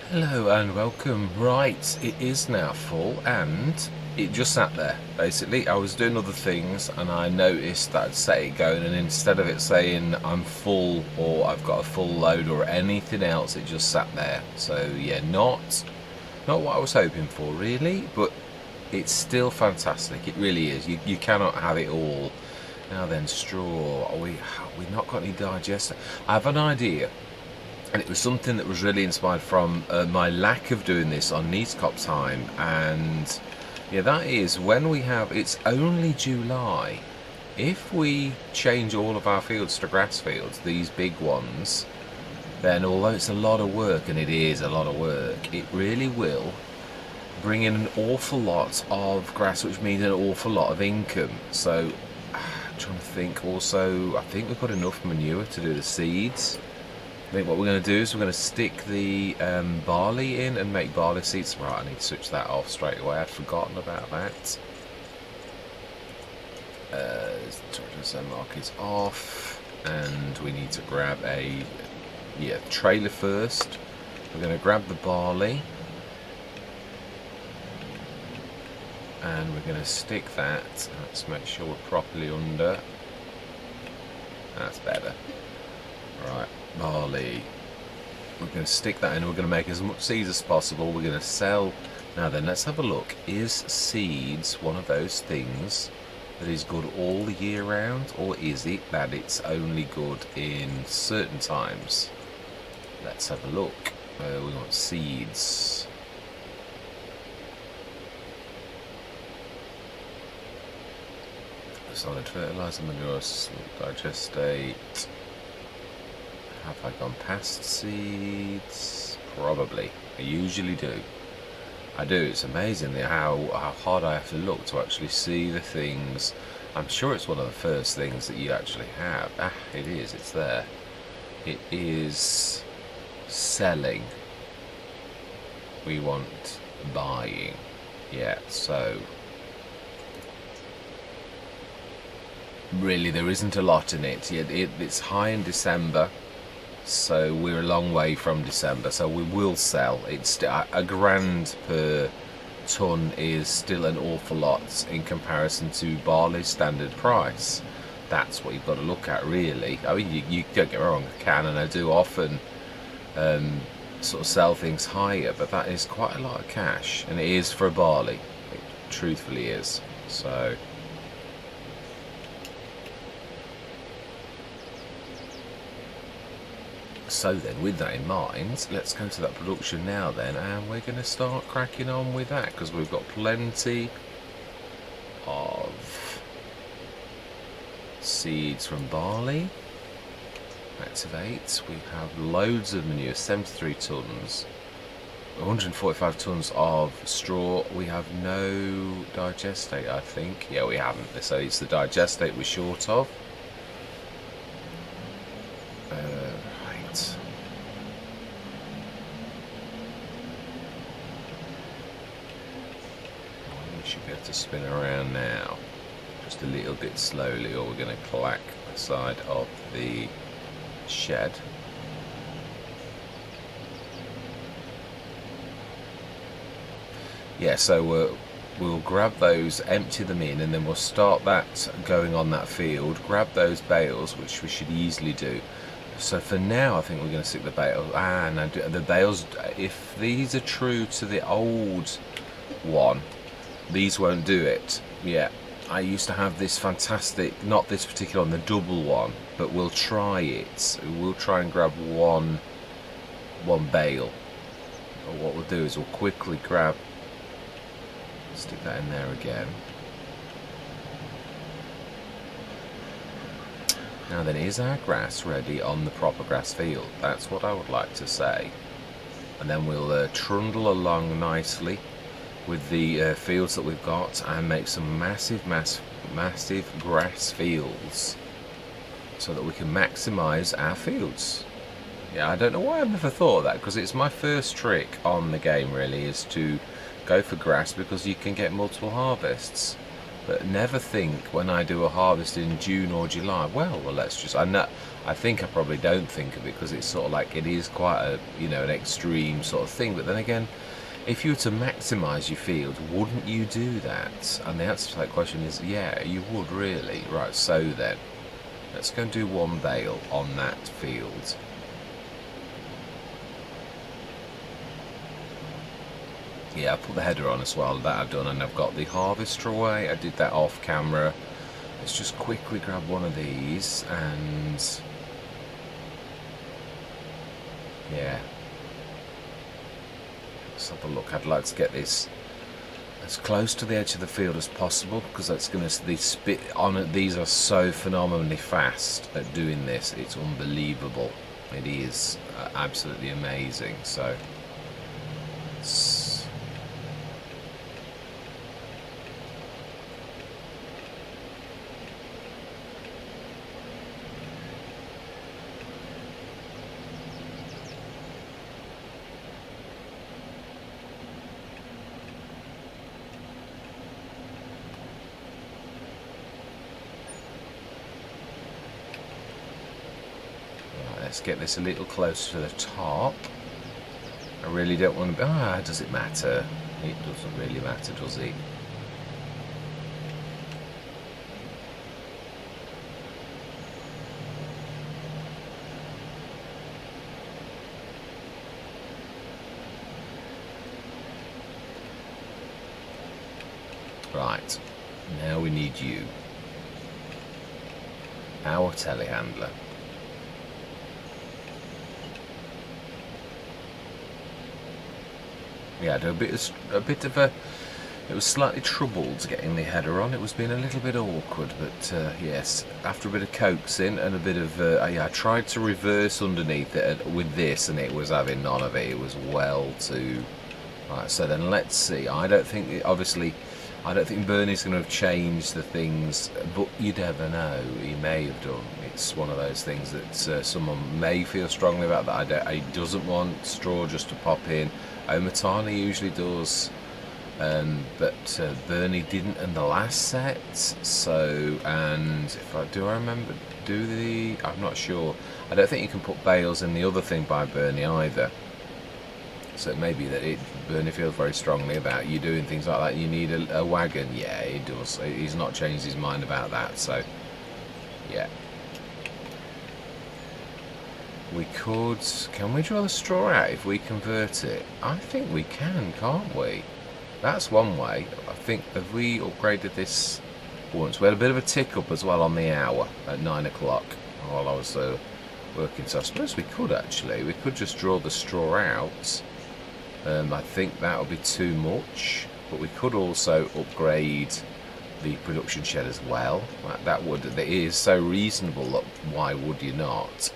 Hello and welcome. Right, it is now full and it just sat there. Basically, I was doing other things and I noticed that I'd set it going, and instead of it saying I'm full or I've got a full load or anything else, it just sat there. So yeah, not what I was hoping for really, but it's still fantastic. It really is. You cannot have it all. Now then, straw. We've not got any digester. I have an idea. And it was something that was really inspired from my lack of doing this on Neescop time. And yeah, that is when we have, it's only July. If we change all of our fields to grass fields, these big ones, then although it's a lot of work, and it is a lot of work, it really will bring in an awful lot of grass, which means an awful lot of income. So I'm trying to think also, I think we've got enough manure to do the seeds. I think what we're going to do is we're going to stick the barley in and make barley seeds. Right, I need to switch that off straight away. I'd forgotten about that. Market's off, and we need to grab a trailer first. We're going to grab the barley, and we're going to stick that. Let's make sure we're properly under. That's better. Right. Barley. We're going to stick that in. We're going to make as much seeds as possible. We're going to sell. Now then, let's have a look. Is seeds one of those things that is good all the year round, or is it that it's only good in certain times? Let's have a look. We want seeds. Solid fertilizer, manure, digestate. Have I gone past seeds? Probably. I usually do. I do. It's amazing how hard I have to look to actually see the things. I'm sure it's one of the first things that you actually have. Ah, it is. It's there. It is selling. We want buying. Yeah, so really there isn't a lot in it. It's high in December. So we're a long way from December, so we will sell. It's a grand per ton is still an awful lot in comparison to barley's standard price. That's what you've got to look at, really. I mean, you don't get me wrong, I can and I do often sort of sell things higher, but that is quite a lot of cash, and it is for a barley. It truthfully is. So then, with that in mind, let's go to that production now then, and we're going to start cracking on with that, because we've got plenty of seeds from barley. Activate. We have loads of manure, 73 tonnes, 145 tonnes of straw. We have no digestate, I think. Yeah, we haven't. So it's the digestate we're short of. Should be able to spin around now, just a little bit slowly, or we're going to clack the side of the shed. Yeah, so we'll grab those, empty them in, and then we'll start that going on that field. Grab those bales, which we should easily do. So for now, I think we're going to stick the bales. No, the bales. If these are true to the old one, these won't do it. Yeah, I used to have this fantastic, not this particular one, the double one, but we'll try it. We'll try and grab one bale. Or what we'll do is we'll quickly stick that in there again. Now then, is our grass ready on the proper grass field? That's what I would like to say. And then we'll trundle along nicely with the fields that we've got, and make some massive grass fields so that we can maximize our fields. Yeah, I don't know why I've never thought of that, because it's my first trick on the game really, is to go for grass, because you can get multiple harvests. But never think when I do a harvest in June or July, well let's just, I think I probably don't think of it because it's sort of like, it is quite a, you know, an extreme sort of thing. But then again, if you were to maximise your field, wouldn't you do that? And the answer to that question is, yeah, you would really. Right, so then, let's go and do one bale on that field. Yeah, I put the header on as well, that I've done, and I've got the harvester away. I did that off camera. Let's just quickly grab one of these and yeah, let's have a look. I'd like to get this as close to the edge of the field as possible because that's going to, spit on it. These are so phenomenally fast at doing this, it's unbelievable. It is absolutely amazing. So let's get this a little closer to the top. I really don't want to be, does it matter? It doesn't really matter, does it? Right, now we need you. Our telehandler. Yeah, I had a bit of a. It was slightly troubled getting the header on. It was being a little bit awkward, but yes, after a bit of coaxing and a bit of, yeah, I tried to reverse underneath it with this, and it was having none of it. It was well too. Right, so then let's see. I don't think, obviously, I don't think Bernie's going to have changed the things, but you never know. He may have done. It's one of those things that someone may feel strongly about, that he doesn't want straw just to pop in. Matana usually does, but Bernie didn't in the last set. So, and if I remember, I'm not sure. I don't think you can put bales in the other thing by Bernie either. So it may be that Bernie feels very strongly about you doing things like that. You need a wagon. Yeah, he does. He's not changed his mind about that. So, yeah. We could, can we draw the straw out if we convert it? I think we can, can't we? That's one way. I think, have we upgraded this once? We had a bit of a tick up as well on the hour at 9 o'clock while I was working, so I suppose we could actually. We could just draw the straw out. I think that would be too much, but we could also upgrade the production shed as well. That is so reasonable, why would you not?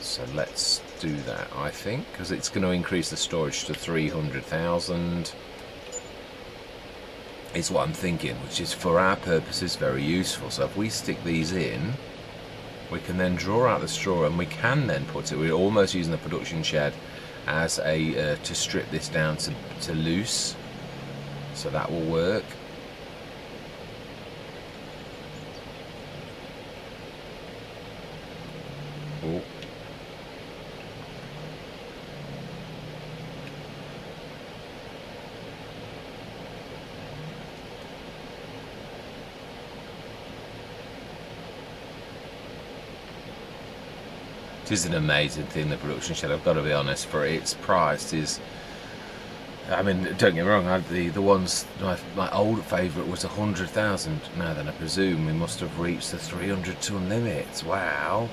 So let's do that, I think, because it's going to increase the storage to 300,000 is what I'm thinking, which is for our purposes very useful. So if we stick these in, we can then draw out the straw, and we can then put it, we're almost using the production shed as a to strip this down to loose, so that will work. Oh. It is an amazing thing, the production shed, I've got to be honest. For its price is, I mean, don't get me wrong, the ones, my old favourite was 100,000. Now then, I presume we must have reached the 300 ton limit. Wow.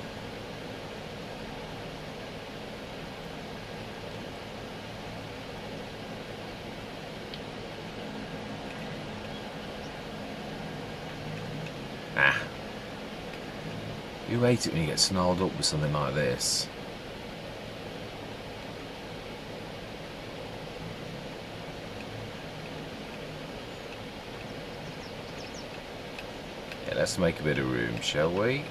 You hate it when you get snarled up with something like this. Yeah, let's make a bit of room, shall we?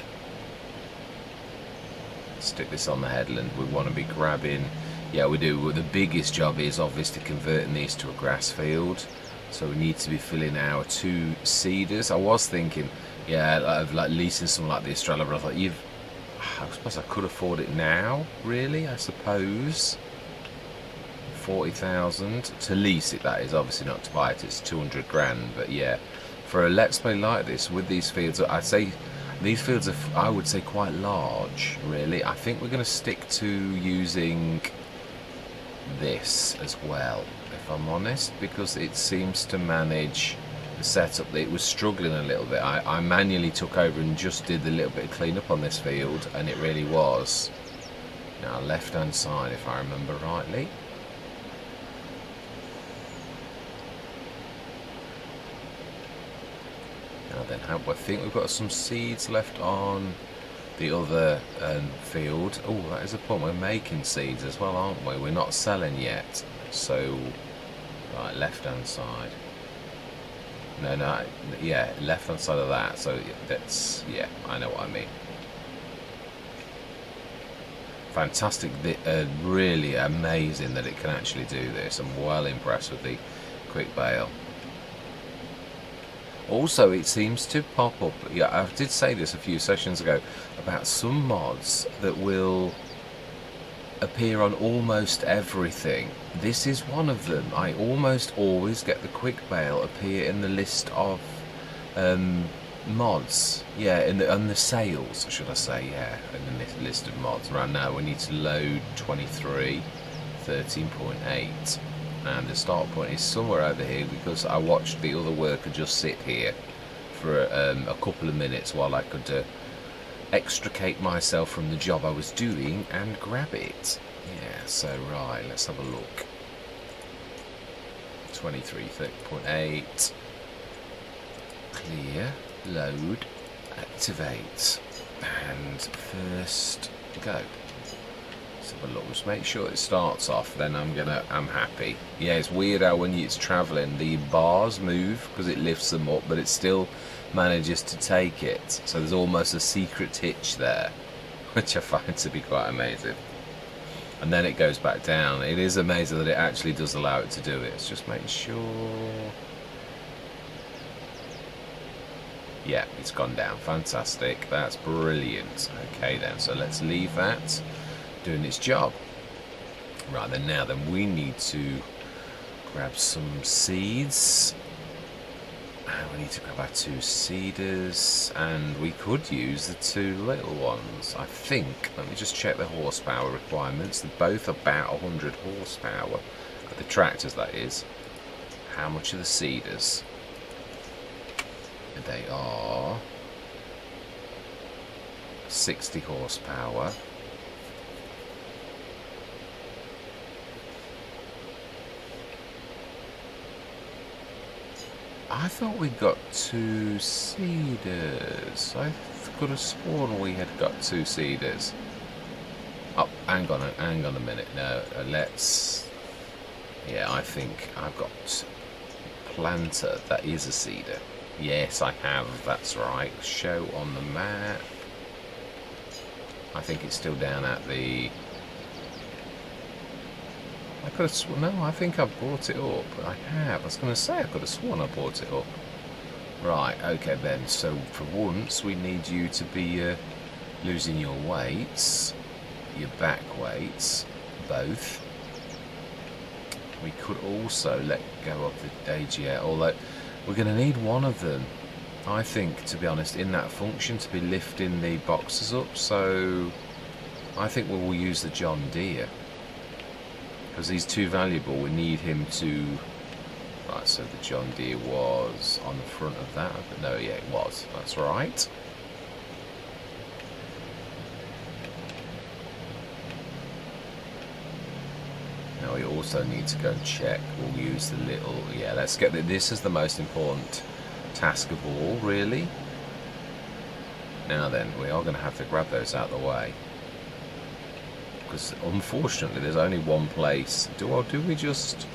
Stick this on the headland. We want to be grabbing. Yeah, we do. The biggest job is obviously converting these to a grass field. So we need to be filling our 2 seeders. I was thinking, yeah, of like leasing something like the erShaba, but I thought I suppose I could afford it now, really, I suppose. 40,000 to lease it, that is, obviously not to buy it, it's 200 grand, but yeah, for a let's play like this with these fields, I'd say these fields are, I would say, quite large, really. I think we're going to stick to using this as well, if I'm honest, because it seems to manage the setup. It was struggling a little bit. I manually took over and just did a little bit of clean up on this field, and it really was. Now left hand side, if I remember rightly. Now then, I think we've got some seeds left on the other field. Oh, that is the point, we're making seeds as well, aren't we? We're not selling yet. So, right, left hand side. No, yeah, left hand side of that. So that's, yeah, I know what I mean. Fantastic, really amazing that it can actually do this. I'm well impressed with the quick bale. Also, it seems to pop up, yeah, I did say this a few sessions ago, about some mods that will appear on almost everything. This is one of them. I almost always get the quick bale appear in the list of mods. Yeah, on the sales, should I say, yeah, in the list of mods. Right now we need to load 23, 13.8. And the start point is somewhere over here, because I watched the other worker just sit here for a couple of minutes while I could extricate myself from the job I was doing and grab it. Yeah, so right, let's have a look. 23, 30.8. Clear, load, activate, and first go. Have a look. Just make sure it starts off, then I'm happy. Yeah, it's weird how when it's traveling the bars move because it lifts them up, but it still manages to take it, so there's almost a secret hitch there, which I find to be quite amazing. And then it goes back down. It is amazing that it actually does allow it to do it. It's just making sure. Yeah, it's gone down. Fantastic, that's brilliant. Okay then, so let's leave that doing its job. Right then, now then we need to grab some seeds, and we need to grab our 2 seeders, and we could use the 2 little ones, I think. Let me just check the horsepower requirements. They're both about 100 horsepower, the tractors, that is. How much are the seeders? They are 60 horsepower. I thought we got 2 seeders. I could have sworn we had got 2 seeders. Oh, hang on a minute. No, let's. Yeah, I think I've got planter. That is a seeder. Yes, I have. That's right. Show on the map. I think it's still down at the. I could have sworn. No, I think I brought it up. I have. I was going to say I could have sworn I brought it up. Right. Okay then. So for once, we need you to be losing your weights, your back weights, both. We could also let go of the AGL, although we're going to need one of them, I think, to be honest, in that function to be lifting the boxes up. So I think we will use the John Deere, because he's too valuable. We need him to. Right, so the John Deere was on the front of that. No, yeah, it was. That's right. Now we also need to go and check. We'll use the little. Yeah, let's get this is the most important task of all, really. Now then, we are going to have to grab those out of the way, because unfortunately there's only one place. Do we just.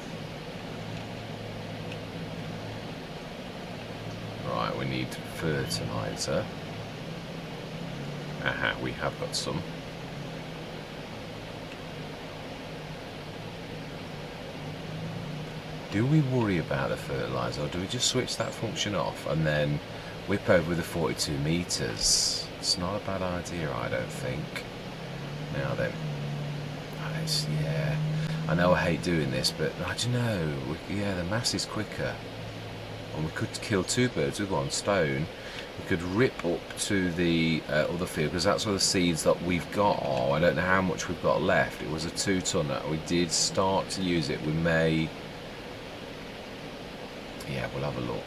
Right, we need fertilizer. Aha, we have got some. Do we worry about the fertiliser, or do we just switch that function off and then whip over with the 42 metres? It's not a bad idea, I don't think. Now then, yeah, I know I hate doing this, but I don't know. Yeah, the mass is quicker, and we could kill two birds with one stone. We could rip up to the other field, because that's where the seeds that we've got are. I don't know how much we've got left. It was a 2-tonner. We did start to use it. We may... yeah, we'll have a look.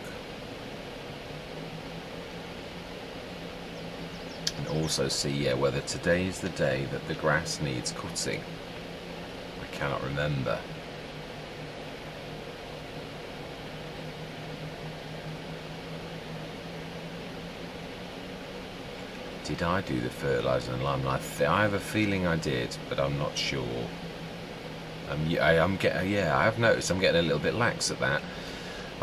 And also see, yeah, whether today is the day that the grass needs cutting. I cannot remember. Did I do the fertiliser and lime? I have a feeling I did, but I'm not sure. Yeah, I have noticed I'm getting a little bit lax at that.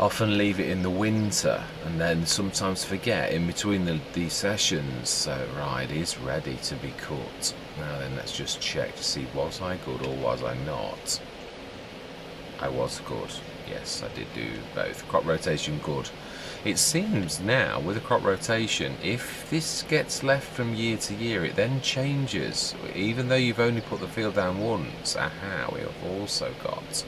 Often leave it in the winter and then sometimes forget in between the sessions. So right, it is ready to be cut. Now then, let's just check to see, was I good or was I not? I was good. Yes, I did do both. Crop rotation good. It seems now with a crop rotation, if this gets left from year to year, it then changes. Even though you've only put the field down once, aha, we have also got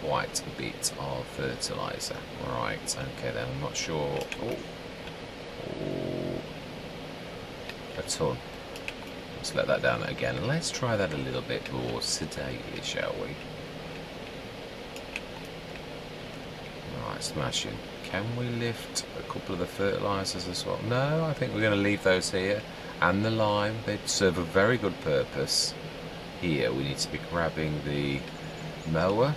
quite a bit of fertiliser. Right, okay then, I'm not sure. Oh, a ton. Let's let that down again, and let's try that a little bit more sedately, shall we? Right, smashing. Can we lift a couple of the fertilisers as well? No, I think we're going to leave those here. And the lime, they serve a very good purpose. Here, we need to be grabbing the mower.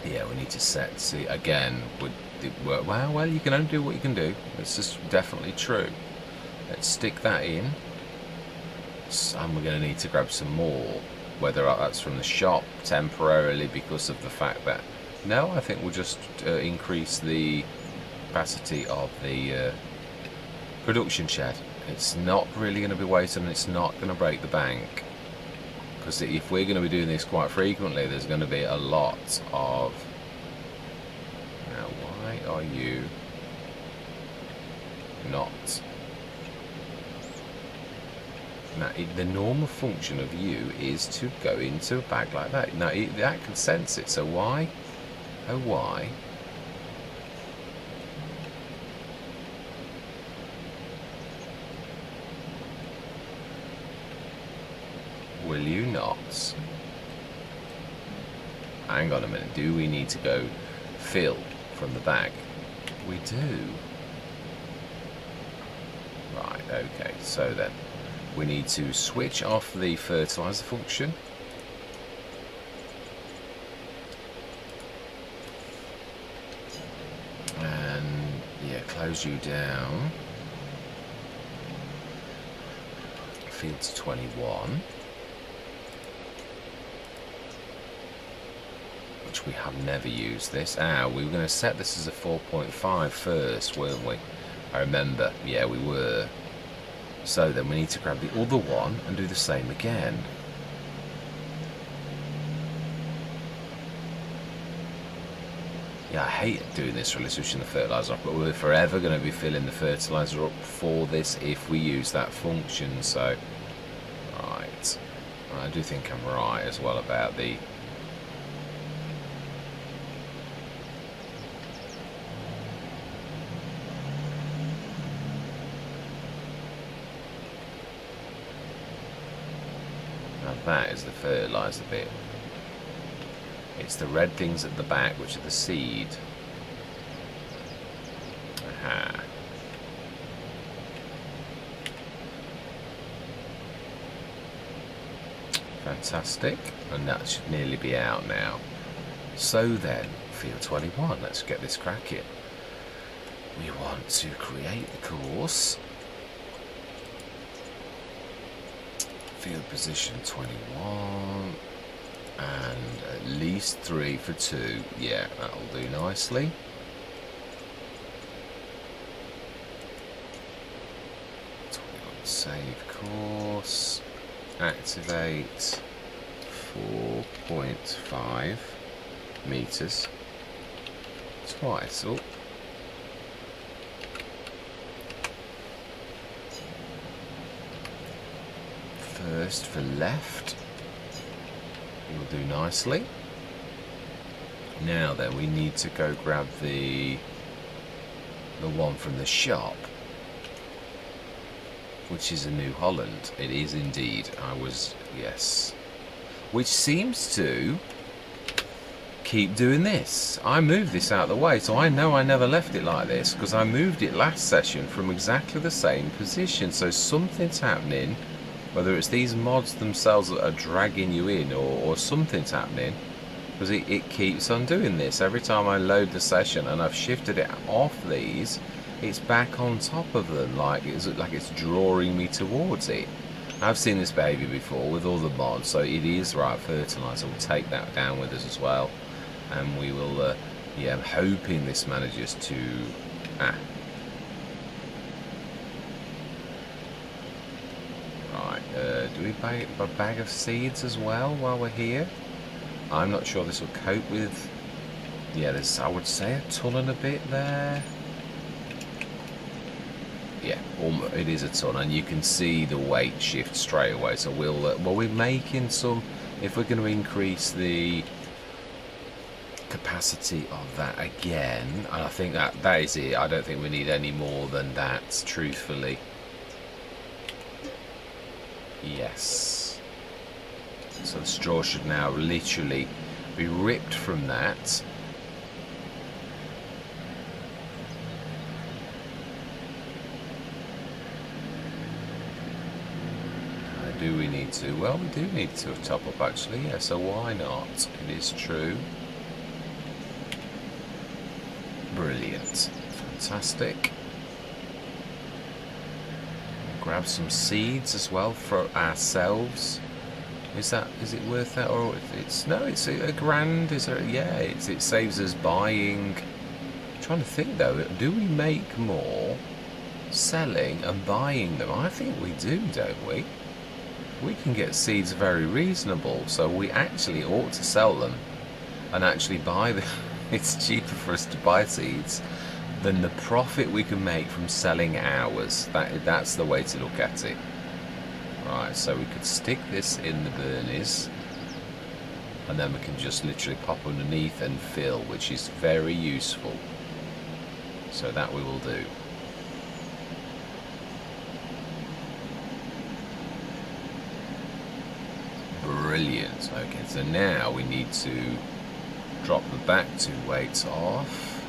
Yeah, we need to set, see, again, well, you can only do what you can do. It's just definitely true. Let's stick that in. And we're going to need to grab some more. Whether that's from the shop temporarily because of the fact that... No, I think we'll just increase the capacity of the production shed. It's not really going to be wasted, and it's not going to break the bank. Because if we're going to be doing this quite frequently, there's going to be a lot of... Now, why are you not... Now, the normal function of you is to go into a bag like that. Now, that can sense it, so why? Oh, why? Will you not? Hang on a minute, do we need to go fill from the bag? We do. Right, okay, so then. We need to switch off the fertiliser function. And, yeah, close you down. Field to 21. Which we have never used this. We were going to set this as a 4.5 first, weren't we? I remember. Yeah, we were. So then we need to grab the other one and do the same again. Yeah, I hate doing this, really switching the fertiliser off, but we're forever going to be filling the fertiliser up for this if we use that function. So, right. I do think I'm right as well about the... That is the fertiliser bit. It's the red things at the back which are the seed. Aha. Fantastic. And that should nearly be out now. So then, field 21, let's get this cracking. We want to create the course. Field position 21, and at least 3 for 2. Yeah, that'll do nicely. Save course, activate. 4.5 meters twice. Oh, first for left, will do nicely. Now then, we need to go grab the one from the shop, which is a New Holland. It is indeed. Yes. Which seems to keep doing this. I moved this out of the way, so I know I never left it like this, because I moved it last session from exactly the same position. So something's happening, whether it's these mods themselves that are dragging you in, or something's happening, because it keeps on doing this. Every time I load the session and I've shifted it off these, it's back on top of them, like it's drawing me towards it. I've seen this behaviour before with all the mods, so it is right. Fertilizer will take that down with us as well, and we will. Yeah, I'm hoping this manages to. Right, do we buy a bag of seeds as well while we're here? I'm not sure this will cope with. Yeah, there's, I would say, a ton and a bit there. Yeah, it is a ton, and you can see the weight shift straight away. So we're making some. If we're going to increase the capacity of that again, and I think that is it. I don't think we need any more than that, truthfully. Yes. So the straw should now literally be ripped from that. Do we need to? Well, we do need to top up actually, yeah, so why not? It is true. Brilliant. Fantastic. Grab some seeds as well for ourselves. Is it worth that, or it's a grand? Is there? Yeah, it saves us buying. I'm trying to think though, do we make more selling and buying them? I think we do, don't we? We can get seeds very reasonable, so we actually ought to sell them and actually buy them. It's cheaper for us to buy seeds than the profit we can make from selling ours. That's the way to look at it. Right, so we could stick this in the burnies, and then we can just literally pop underneath and fill, which is very useful. So that we will do. Brilliant. Okay, so now we need to drop the back two weights off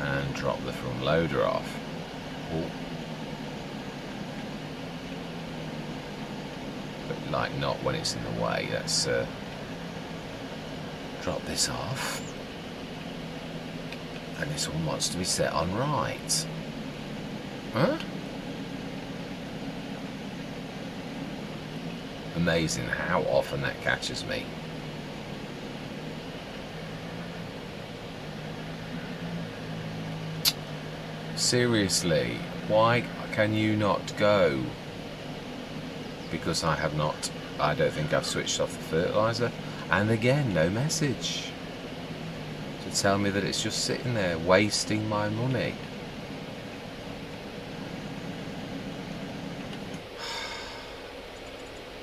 and drop the front loader off. Oh. But like not when it's in the way. Let's drop this off. And this one wants to be set on right. Huh? Amazing how often that catches me. Seriously, why can you not go? Because I don't think I've switched off the fertilizer. And again, no message to tell me that it's just sitting there wasting my money.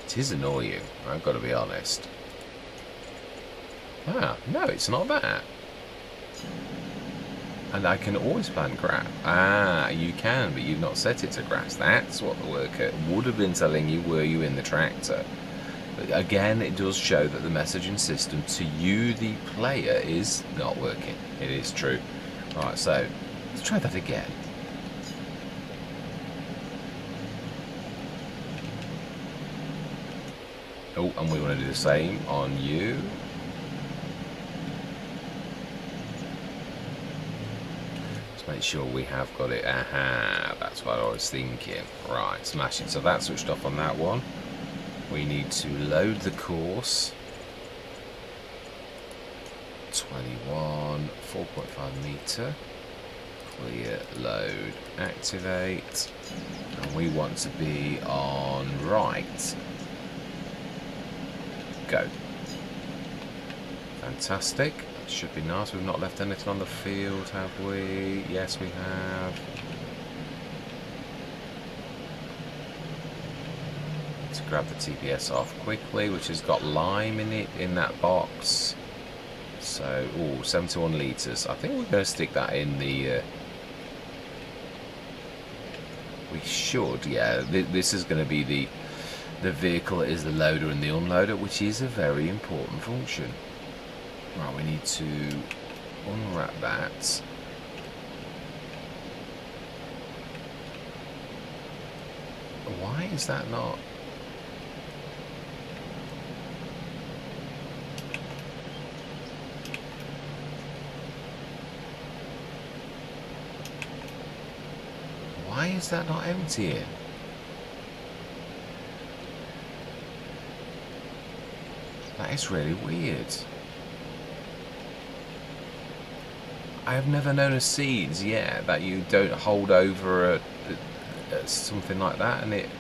It is annoying, I've got to be honest. Ah, no, it's not that. And I can always plant grass. Ah, you can, but you've not set it to grass. That's what the worker would have been telling you were you in the tractor. But again, it does show that the messaging system to you, the player, is not working. It is true. Right, so let's try that again. Oh, and we want to do the same on you. Let's make sure we have got it. Aha, that's what I was thinking. Right, smashing. So that's switched off on that one. We need to load the course. 21, 4.5 meter. Clear, load, activate. And we want to be on right. Go. Fantastic. Should be nice. We've not left anything on the field, have we? Yes, we have. Let's grab the TPS off quickly, which has got lime in it, in that box. So, ooh, 71 litres. I think we're going to stick that in the... we should, yeah. This is going to be the vehicle that is the loader and the unloader, which is a very important function. Right, we need to unwrap that. Why is that not? Why is that not emptying? That is really weird. I have never known a seeds, yeah, that you don't hold over something like that, and it...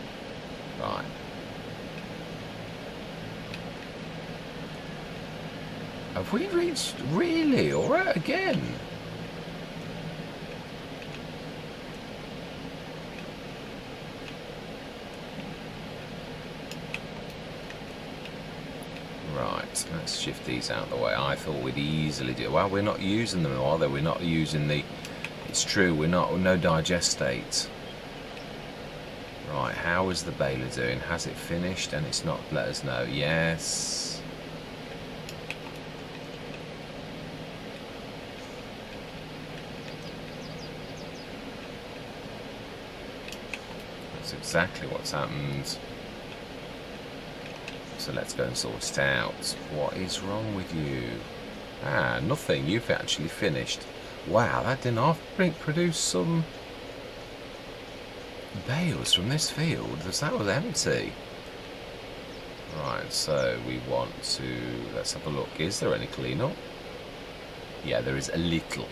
Right. Have we reached... Really? Alright, again? Right, let's shift these out of the way. I thought we'd easily do... Well, we're not using them, are they? We're not using the... It's true, we're not... No digestate. Right, how is the baler doing? Has it finished? And it's not let us know. Yes. That's exactly what's happened. So let's go and sort it out. What is wrong with you? Ah, nothing. You've actually finished. Wow, that didn't produce some bales from this field. That was empty. Right, so we want to... Let's have a look. Is there any cleanup? Yeah, there is a little.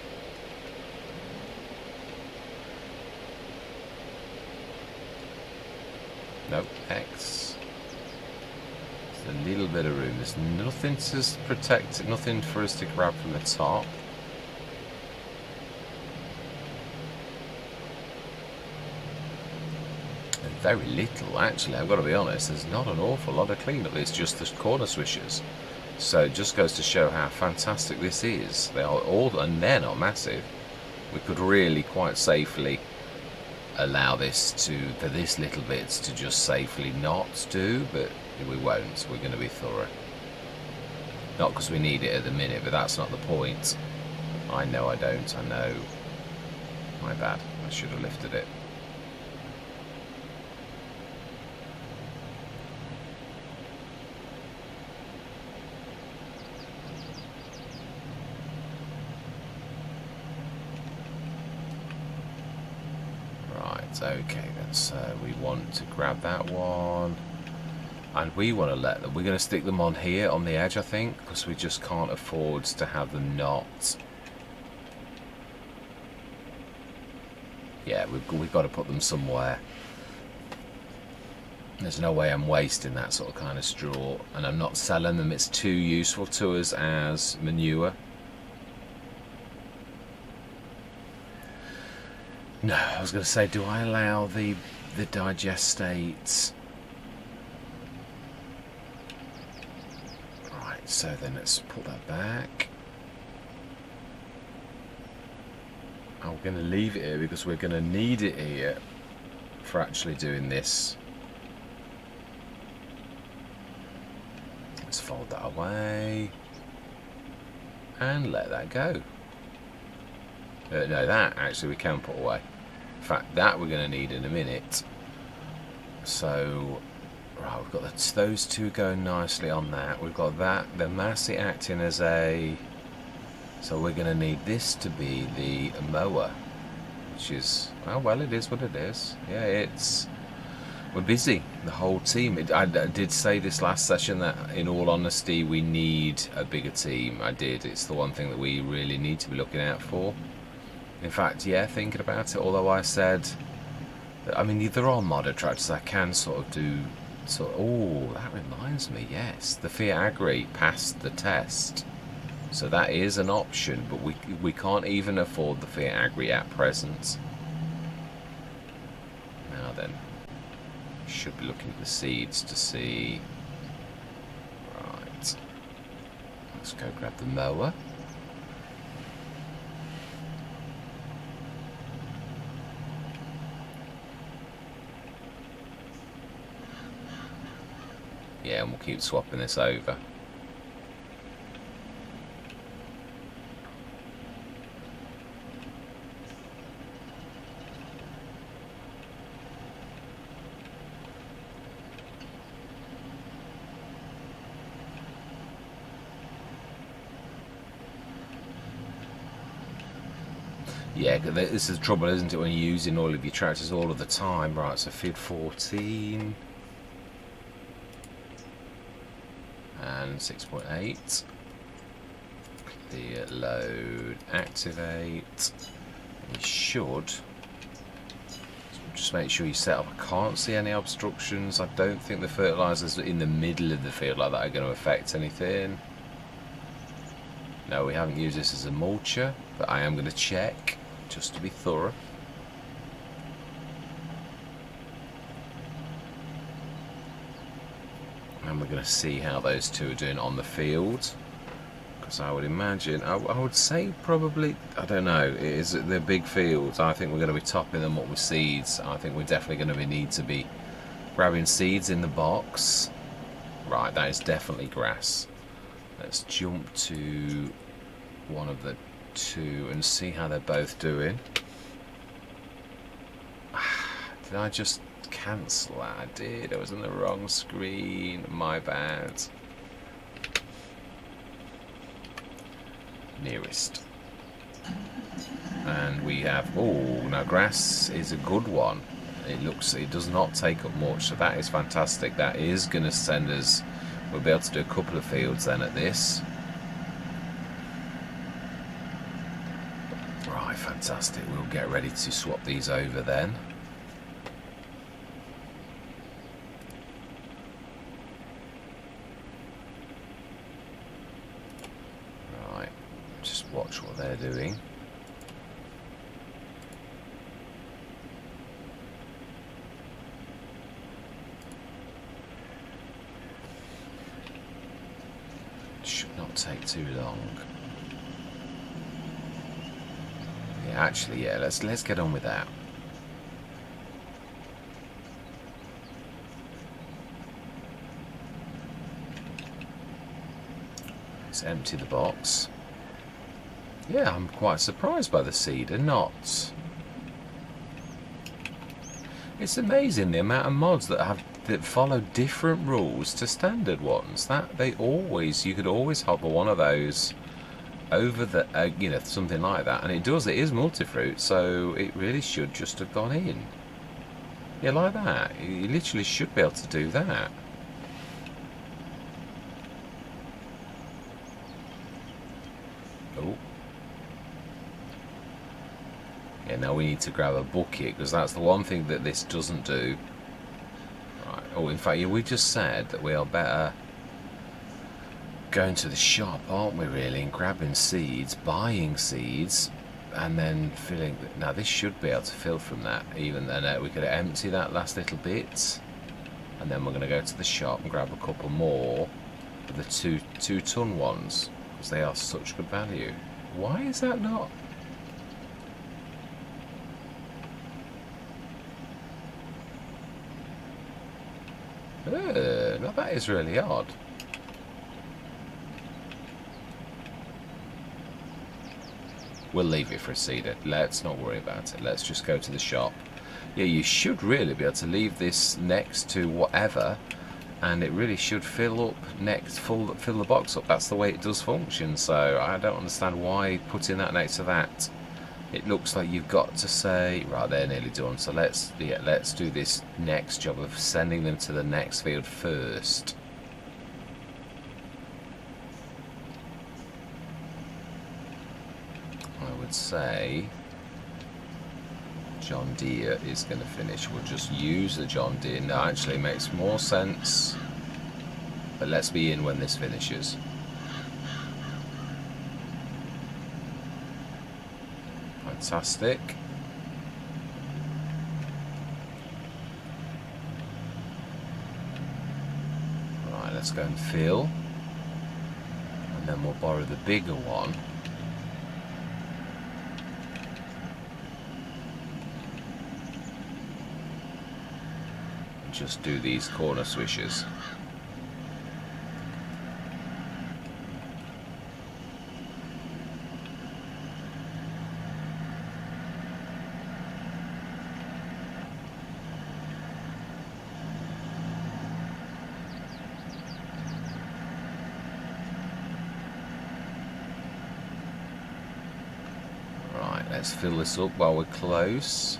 Nope, X. A little bit of room. There's nothing to protect it, nothing for us to grab from the top. And very little, actually, I've got to be honest. There's not an awful lot of cleanup. It's just the corner swishers. So it just goes to show how fantastic this is. They are all, and they're not massive. We could really quite safely allow this for this little bit to just safely not do, but we won't. We're going to be thorough. Not because we need it at the minute, but that's not the point. I know I don't. I know. My bad. I should have lifted it. Right, okay then. So we want to grab that one. And we want to let them, we're going to stick them on here on the edge, I think, because we just can't afford to have them not. Yeah, we've got to put them somewhere. There's no way I'm wasting that sort of kind of straw, and I'm not selling them. It's too useful to us as manure. No, I was going to say, do I allow the digestates? So then let's put that back. I'm going to leave it here because we're going to need it here for actually doing this. Let's fold that away and let that go. No, that actually we can put away. In fact, that we're going to need in a minute. So... Right, we've got those two going nicely on that. We've got that, the Massey acting as a... So we're going to need this to be the mower, which is... Oh, well, it is what it is. Yeah, it's... We're busy, the whole team. I did say this last session that, in all honesty, we need a bigger team. I did. It's the one thing that we really need to be looking out for. In fact, yeah, thinking about it, although I said... I mean, there are modder tractors I can sort of do So, oh, that reminds me, yes, the Fiat Agri passed the test. So that is an option, but we can't even afford the Fiat Agri at present. Now then, should be looking at the seeds to see. Right, let's go grab the mower. Yeah, and we'll keep swapping this over. Yeah, this is the trouble, isn't it, when you're using all of your tractors all of the time. Right, so feed 14 and 6.8. Clear, load, activate. You should just make sure you set up. I can't see any obstructions. I don't think the fertilisers in the middle of the field like that are going to affect anything. No, we haven't used this as a mulcher, but I am going to check just to be thorough. And we're going to see how those two are doing on the field, because I would imagine, I would say probably, I don't know, they're big fields. I think we're going to be topping them up with seeds. I think we're definitely going to need to be grabbing seeds in the box. Right, that is definitely grass. Let's jump to one of the two and see how they're both doing. Did I just cancel that? I did. I was on the wrong screen. My bad. Nearest. And we have, oh, now grass is a good one. It does not take up much, so that is fantastic. That is going to send us, we'll be able to do a couple of fields then at this. Right, fantastic. We'll get ready to swap these over then. Right, just watch what they're doing. Should not take too long. Yeah, actually, yeah, let's get on with that. Let's empty the box. Yeah, I'm quite surprised by the seeder, not. It's amazing the amount of mods that follow different rules to standard ones. You could always hover one of those over the, you know, something like that, and it is multi-fruit, so it really should just have gone in. Yeah, like that. You literally should be able to do that. Oh. Yeah, now we need to grab a bucket, because that's the one thing that this doesn't do. Right. Oh, in fact, yeah, we just said that we are better going to the shop, aren't we, really, and grabbing seeds, buying seeds, and then filling. Now this should be able to fill from that. Even then, we could empty that last little bit, and then we're going to go to the shop and grab a couple more of the two-ton ones, because they are such good value. Why is that not? Now that is really odd. We'll leave it for a seeder. Let's not worry about it. Let's just go to the shop. Yeah, you should really be able to leave this next to whatever, and it really should fill the box up. That's the way it does function. So I don't understand why putting that next to that. It looks like you've got to say, right, they're nearly done. So let's do this next job of sending them to the next field first. I would say John Deere is going to finish. We'll just use the John Deere. No, actually it makes more sense. But let's be in when this finishes. Fantastic. Right, let's go and fill. And then we'll borrow the bigger one. And just do these corner swishes. Let's fill this up while we're close.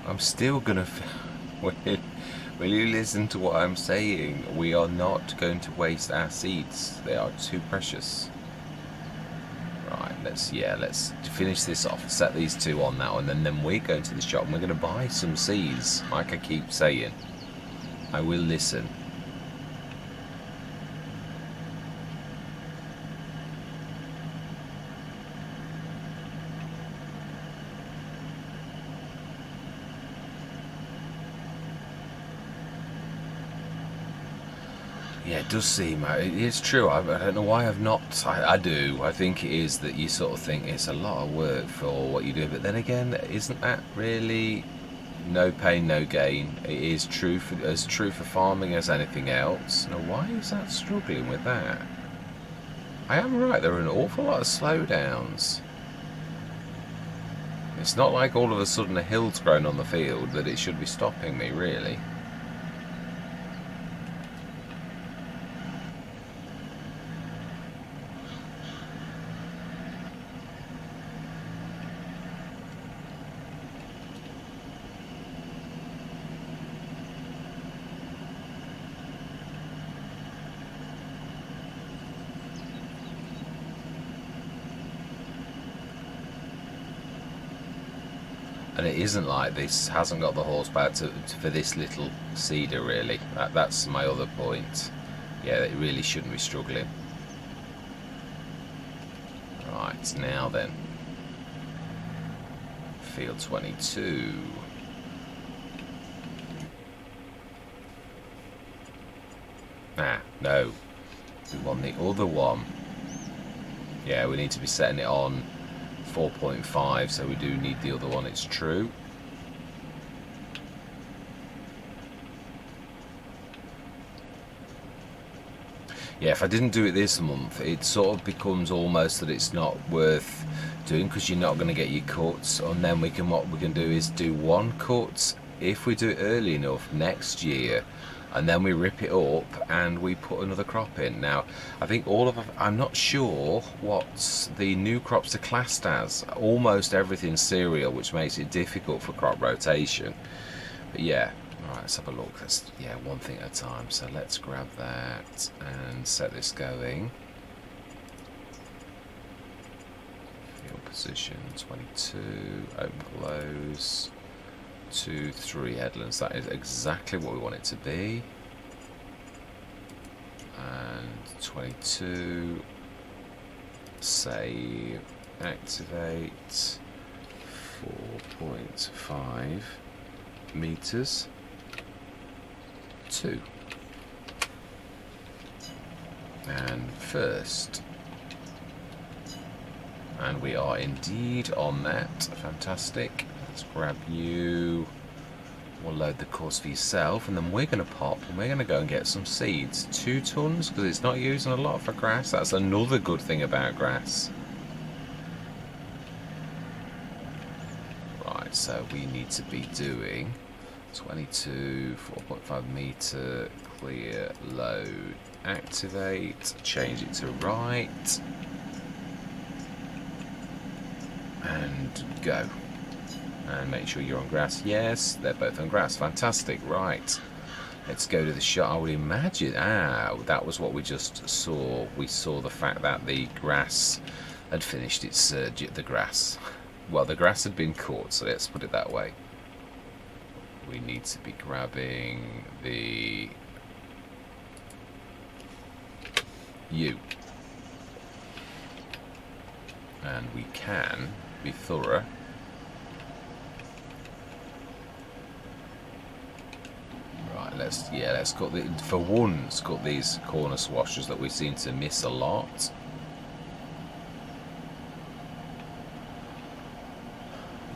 I'm still gonna. Will you listen to what I'm saying? We are not going to waste our seeds. They are too precious. Right, let's finish this off. Set these two on now, and then we're going to the shop and we're going to buy some seeds. Like I keep saying, I will listen. Yeah, it does seem, it's true, I don't know why I've not, I do, I think it is that you sort of think it's a lot of work for what you do, but then again, isn't that really no pain, no gain? It is true as true for farming as anything else. Now why is that struggling with that? I am right, there are an awful lot of slowdowns. It's not like all of a sudden a hill's grown on the field that it should be stopping me, really. And it isn't like this hasn't got the horsepower for this little seeder, really. That's my other point. Yeah, it really shouldn't be struggling. Right, now then. Field 22. Ah, no. We want the other one. Yeah, we need to be setting it on 4.5, so we do need the other one, it's true. Yeah, if I didn't do it this month, it sort of becomes almost that it's not worth doing because you're not going to get your cuts, and then what we can do is do one cut if we do it early enough next year, and then we rip it up and we put another crop in. Now, I think I'm not sure what the new crops are classed as. Almost everything's cereal, which makes it difficult for crop rotation. But yeah, all right, let's have a look. Yeah, one thing at a time. So let's grab that and set this going. Field position 22, open close. 2, 3 headlands. That is exactly what we want it to be. And 22. Save. Activate. 4.5 meters. 2. And first. And we are indeed on that. Fantastic. Let's grab you. We'll load the course for yourself, and then we're going to pop and we're going to go and get some seeds. 2 tons, because it's not using a lot for grass. That's another good thing about grass. we need to be doing 22, 4.5 meter, clear, load, activate, change it to right, and go. And make sure you're on grass. Yes, they're both on grass. Fantastic. Right. Let's go to the shot. I would imagine. That was what we just saw. We saw the fact that the grass had finished its the grass. Well, the grass had been caught, so let's put it that way. We need to be grabbing the U. And we can be thorough. Right, let's cut for once cut these corner swashers that we seem to miss a lot.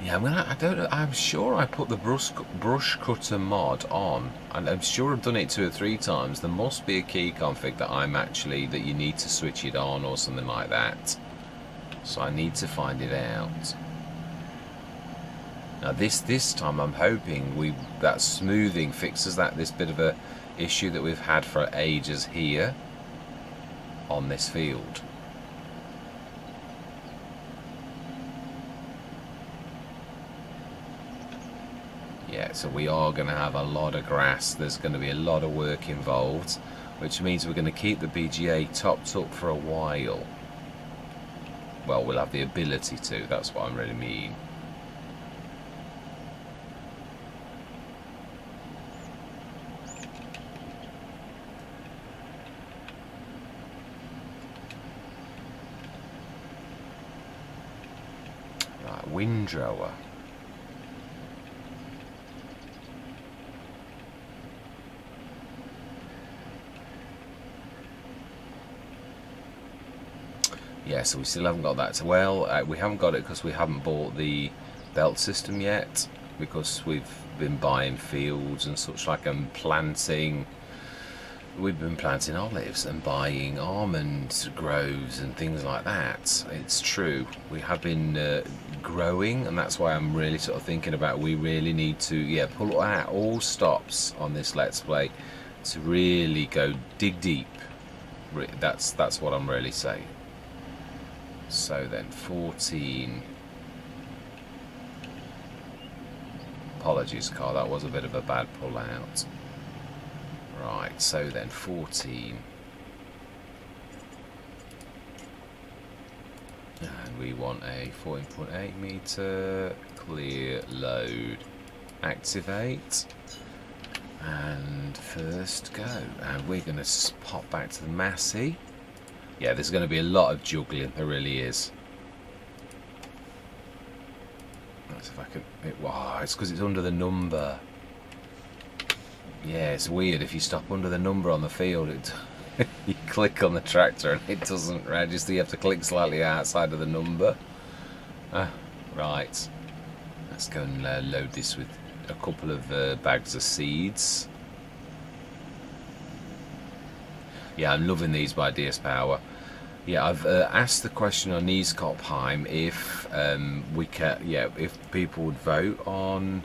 Yeah, I don't know. I'm sure I put the brush cutter mod on, and I'm sure I've done it 2 or 3 times. There must be a key config that you need to switch it on or something like that. So I need to find it out. Now this time I'm hoping that smoothing fixes this bit of a issue that we've had for ages here on this field. Yeah, so we are going to have a lot of grass. There's going to be a lot of work involved, which means we're going to keep the BGA topped up for a while. Well, we'll have the ability to, that's what I really mean. Right, windrower. Yeah, so we still haven't got that. Well, we haven't got it because we haven't bought the belt system yet, because we've been buying fields and such like, and planting. We've been planting olives and buying almond groves and things like that. It's true. We have been growing, and that's why I'm really sort of thinking about, we really need to, pull out all stops on this Let's Play to really go dig deep. That's what I'm really saying. So then 14. Apologies, Carl, that was a bit of a bad pull out. Right, so then 14. And we want a 14.8 meter, clear, load, activate. And first go. And we're going to pop back to the Massey. Yeah, there's going to be a lot of juggling, there really is. Let's see if I can... Wow, it's because it's under the number. Yeah, it's weird. If you stop under the number on the field, you click on the tractor and it doesn't register. You have to click slightly outside of the number. Right. Let's go and load this with a couple of bags of seeds. Yeah, I'm loving these by DS Power. Yeah, I've asked the question on Nieskopheim if if people would vote on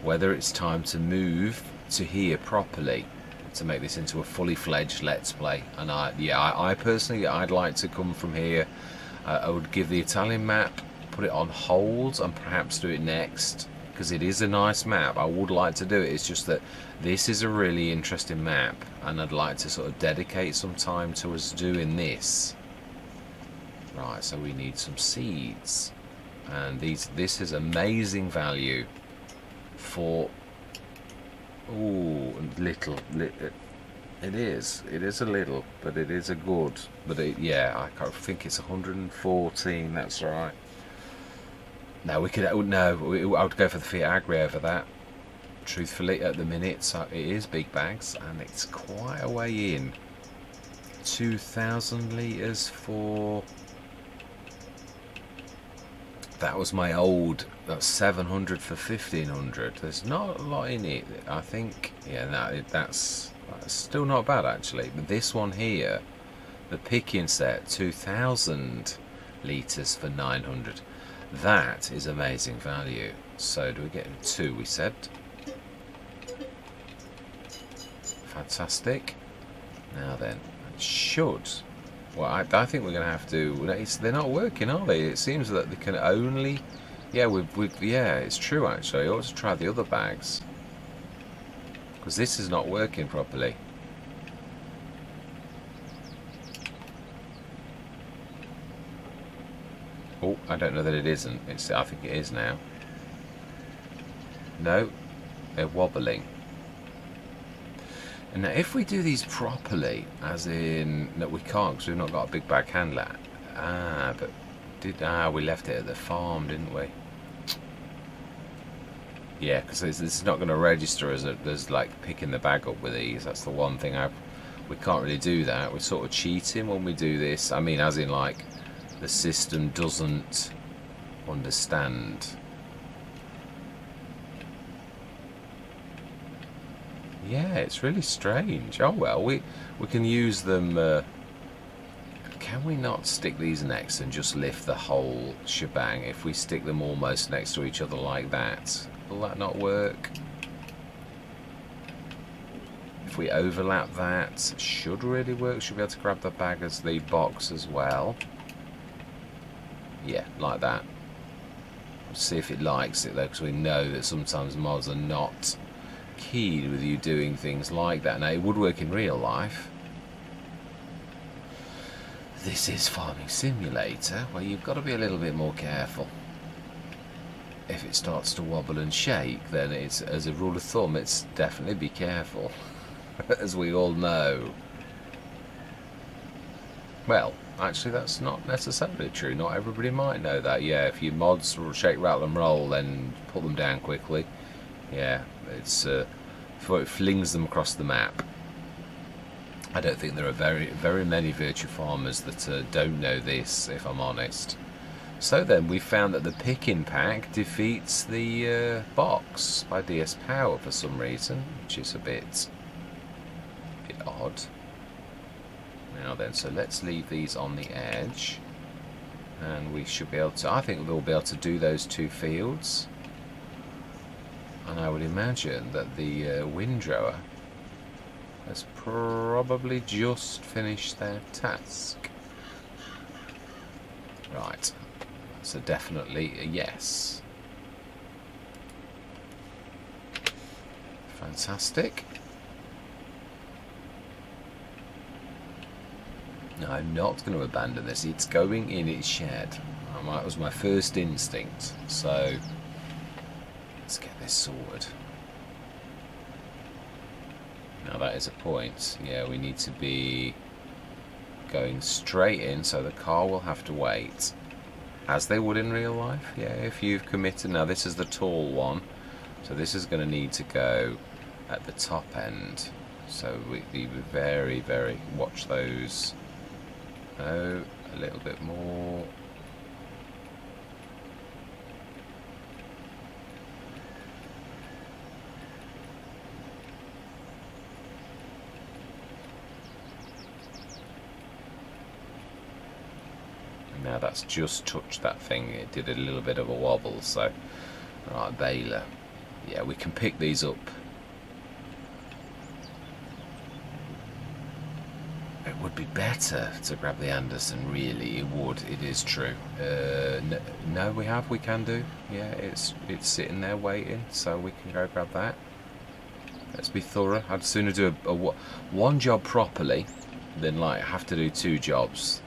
whether it's time to move to here properly, to make this into a fully fledged Let's Play. And I personally, I'd like to come from here. I would give the Italian map, put it on hold, and perhaps do it next, because it is a nice map. I would like to do it. It's just that this is a really interesting map, and I'd like to sort of dedicate some time to us doing this. Right, so we need some seeds, and this is amazing value for little. It is a little, but it is a good. But I think it's 114. That's right. No, we could. No, I would go for the Fiat Agri over that. Truthfully, at the minute, so it is big bags, and it's quite a way in. 2,000 litres for. That was my old. That's 700 for 1,500. There's not a lot in it. I think. Yeah, no, that's still not bad actually. But this one here, the picking set, 2,000 litres for 900. That is amazing value. So do we get 2, we said. Fantastic. Now then, it should. Well, I think we're going to have to. They're not working, are they? It seems that they can only. Yeah, yeah, it's true actually. I ought to try the other bags because this is not working properly. Oh, I don't know that it isn't. I think it is now. No, they're wobbling. And now if we do these properly, as in, no, we can't because we've not got a big bag handler. But we left it at the farm, didn't we? Yeah, because this is not going to register as like picking the bag up with these. That's the one thing we can't really do that. We're sort of cheating when we do this. I mean, as in like the system doesn't understand. Yeah, it's really strange. Oh well, we can use them. Can we not stick these next and just lift the whole shebang? If we stick them almost next to each other like that, will that not work? If we overlap that, should really work. Should be able to grab the bag as the box as well. Yeah, like that. Let's see if it likes it though, because we know that sometimes mods are not keyed with you doing things like that. Now it would work in real life. This is Farming Simulator, where you've got to be a little bit more careful. If it starts to wobble and shake, then it's, as a rule of thumb, it's definitely be careful, as we all know. Well, actually that's not necessarily true. Not everybody might know that. Yeah, if your mods shake, rattle and roll, then put them down quickly. Yeah, it's before it flings them across the map. I don't think there are very many virtual farmers that don't know this, if I'm honest. So then we found that the picking pack defeats the box by DS Power for some reason, which is a bit odd. Now then, so let's leave these on the edge, and we should be able to. I think we'll be able to do those 2 fields. And I would imagine that the windrower has probably just finished their task. Right, so definitely a yes. Fantastic. No, I'm not going to abandon this. It's going in its shed. That was my first instinct. So let's get this sorted. Now that is a point. Yeah, we need to be going straight in, so the car will have to wait, as they would in real life. Yeah, if you've committed. Now this is the tall one, so this is going to need to go at the top end. So we very watch those. Oh, a little bit more. Now that's just touched that thing. It did a little bit of a wobble. So, right, baler. Yeah, we can pick these up. It would be better to grab the Anderson, really. It would. It is true. No, we can do. Yeah, it's sitting there waiting, so we can go grab that. Let's be thorough. I'd sooner do one job properly than like have to do 2 jobs.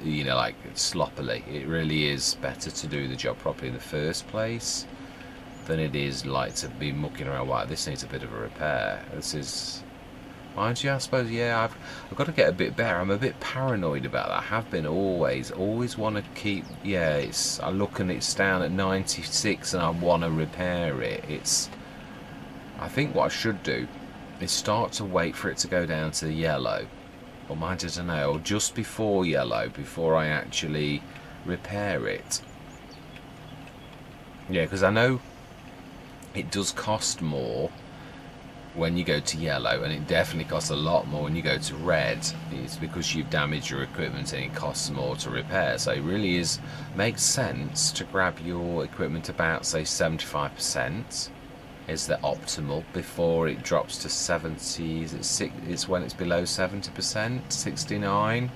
You know, like sloppily. It really is better to do the job properly in the first place than it is like to be mucking around. Wow, this needs a bit of a repair. This is, mind you, I suppose. Yeah, I've got to get a bit better. I'm a bit paranoid about that. I have been always want to keep. Yeah, I look and it's down at 96 and I want to repair it. I think what I should do is start to wait for it to go down to yellow. Or mind, I don't know, or just before yellow, before I actually repair it. Yeah, because I know it does cost more when you go to yellow, and it definitely costs a lot more when you go to red. It's because you've damaged your equipment and it costs more to repair. So it really makes sense to grab your equipment about, say, 75% is the optimal before it drops to 70. It's when it's below 70%, 69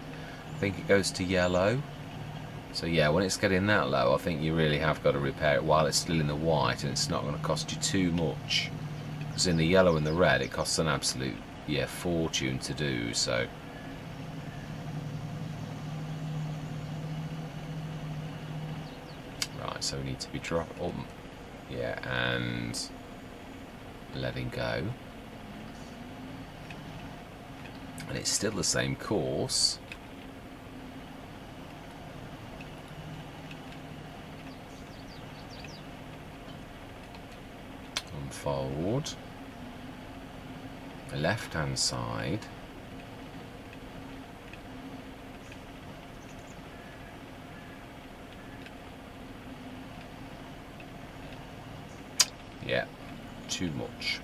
I think it goes to yellow. So yeah, when it's getting that low, I think you really have got to repair it while it's still in the white, and it's not going to cost you too much. Because in the yellow and the red, it costs an absolute, fortune to do, so. Right, so we need to be and letting go. And it's still the same course. Unfold. The left hand side. Yeah, too much.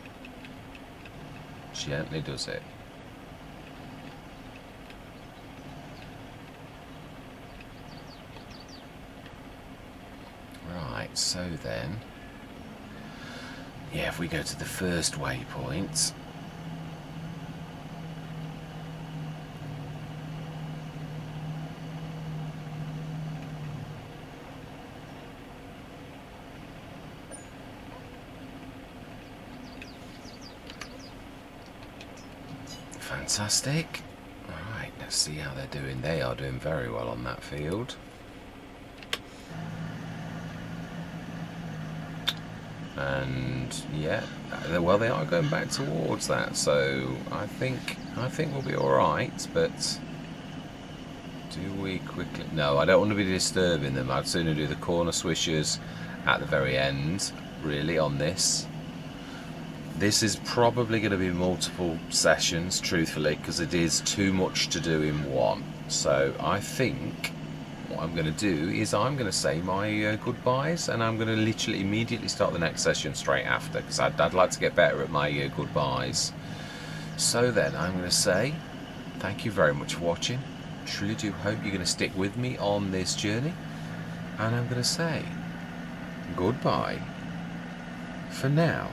Gently does it. Right, so then, if we go to the first waypoint, fantastic. Alright, let's see how they're doing. They are doing very well on that field. And well, they are going back towards that, so I think we'll be alright, but do we quickly... No, I don't want to be disturbing them. I'd sooner do the corner swishers at the very end, really, on this. This is probably going to be multiple sessions, truthfully, because it is too much to do in one. So I think what I'm going to do is I'm going to say my goodbyes, and I'm going to literally immediately start the next session straight after, because I'd like to get better at my goodbyes. So then I'm going to say thank you very much for watching. Truly do hope you're going to stick with me on this journey, and I'm going to say goodbye for now.